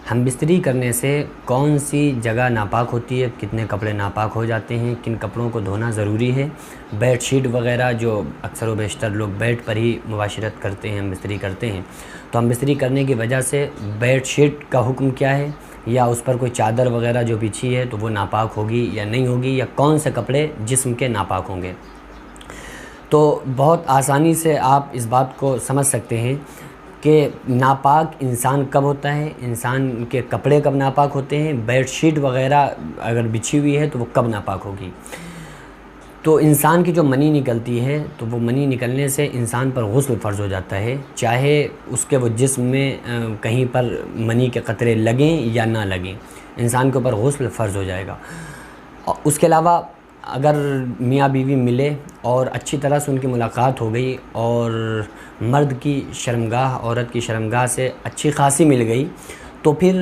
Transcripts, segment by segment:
हम बिस्तरी करने से कौन सी जगह नापाक होती है, कितने कपड़े नापाक हो जाते हैं, किन कपड़ों को धोना ज़रूरी है। बेडशीट वगैरह जो अक्सर व बेशतर लोग बेड पर ही मुबाशरत करते हैं, हम बिस्तरी करते हैं, तो हम बिस्तरी करने की वजह से बेडशीट का हुक्म क्या है, या उस पर कोई चादर वगैरह जो बिछी है तो वो नापाक होगी या नहीं होगी, या कौन से कपड़े जिस्म के नापाक होंगे। तो बहुत आसानी से आप इस बात को समझ सकते हैं कि नापाक इंसान कब होता है, इंसान के कपड़े कब नापाक होते हैं, बेडशीट वगैरह अगर बिछी हुई है तो वो कब नापाक होगी। तो इंसान की जो मनी निकलती है तो वो मनी निकलने से इंसान पर गुस्ल फ़र्ज़ हो जाता है, चाहे उसके वो जिस्म में कहीं पर मनी के कतरे लगें या ना लगें, इंसान के ऊपर गुस्ल फ़र्ज़ हो जाएगा। और उसके अलावा अगर मियाँ बीवी मिले और अच्छी तरह से उनकी मुलाकात हो गई और मर्द की शर्मगाह औरत की शर्मगाह से अच्छी खासी मिल गई, तो फिर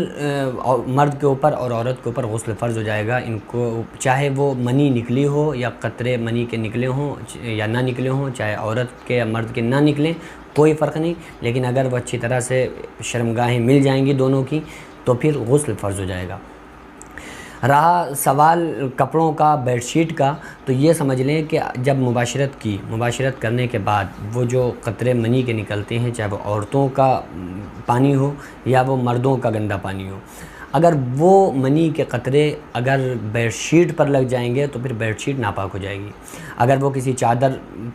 मर्द के ऊपर और औरत के ऊपर गुस्ल फ़र्ज़ हो जाएगा। इनको चाहे वो मनी निकली हो या कतरे मनी के निकले हों या ना निकले हों, चाहे औरत के या मर्द के ना निकलें, कोई फ़र्क नहीं, लेकिन अगर वो अच्छी तरह से शर्मगाहें मिल जाएंगी दोनों की तो फिर गुस्ल फ़र्ज़ हो जाएगा। रहा सवाल कपड़ों का, बेडशीट का, तो ये समझ लें कि जब मुबाशरत करने के बाद वो जो कतरे मनी के निकलते हैं, चाहे वो औरतों का पानी हो या वो मर्दों का गंदा पानी हो, अगर वो मनी के कतरे अगर बेडशीट पर लग जाएंगे तो फिर बेडशीट नापाक हो जाएगी। अगर वो किसी चादर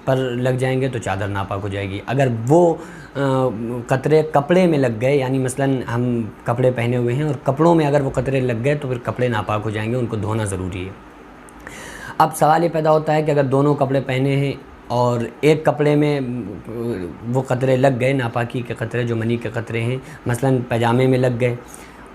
पर लग जाएंगे तो चादर नापाक हो जाएगी। अगर वो कतरे कपड़े में लग गए, यानी मसलन हम कपड़े पहने हुए हैं और कपड़ों में अगर वो कतरे लग गए तो फिर कपड़े नापाक हो जाएंगे, उनको धोना ज़रूरी है। अब सवाल ये पैदा होता है कि अगर दोनों कपड़े पहने हैं और एक कपड़े में वो कतरे लग गए, नापाकी के कतरे जो मनी के कतरे हैं, मसलन पैजामे में लग गए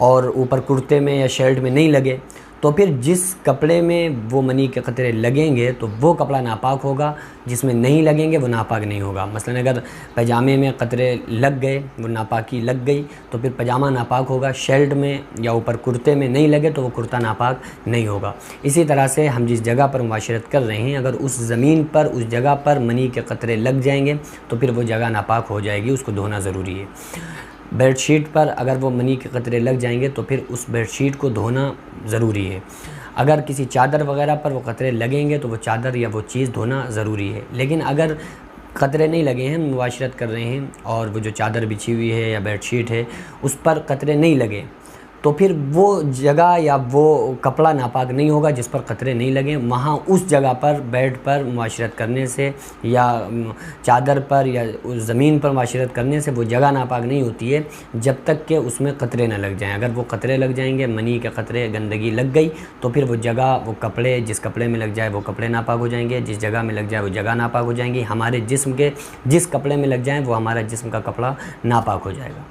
और ऊपर कुर्ते में या शर्ट में नहीं लगे, तो फिर जिस कपड़े में वो मनी के कतरे लगेंगे तो वो कपड़ा नापाक होगा, जिसमें नहीं लगेंगे वो नापाक नहीं होगा। मसलन अगर पैजामे में कतरे लग गए, वो नापाकी लग गई, तो फिर पैजामा नापाक होगा। शर्ट में या ऊपर कुर्ते में नहीं लगे तो वो कुर्ता नापाक नहीं होगा। इसी तरह से हम जिस जगह पर मुबाशरत कर रहे हैं, अगर उस ज़मीन पर, उस जगह पर मनी के कतरे लग जाएंगे तो फिर वो जगह नापाक हो जाएगी, उसको धोना ज़रूरी है। बेडशीट पर अगर वो मनी के कतरे लग जाएंगे तो फिर उस बेडशीट को धोना ज़रूरी है। अगर किसी चादर वगैरह पर वो कतरे लगेंगे तो वो चादर या वो चीज़ धोना ज़रूरी है। लेकिन अगर कतरे नहीं लगे हैं, मुबाशरत कर रहे हैं और वो जो चादर बिछी हुई है या बेडशीट है उस पर कतरे नहीं लगे, तो फिर वो जगह या वो कपड़ा नापाक नहीं होगा जिस पर कतरे नहीं लगे। वहाँ उस जगह पर बेड पर मुबाशरत करने से या चादर पर या उस ज़मीन पर मुबाशरत करने से वो जगह नापाक नहीं होती है जब तक कि उसमें कतरे ना लग जाएं। अगर वो कतरे लग जाएंगे, मनी के कतरे, गंदगी लग गई, तो फिर वो जगह, वो कपड़े, जिस कपड़े में लग जाए वो कपड़े नापाक हो जाएंगे, जिस जगह में लग जाए वो जगह नापाक हो जाएंगी। हमारे जिस्म के जिस कपड़े में लग जाए वो हमारा जिस्म का कपड़ा नापाक हो जाएगा।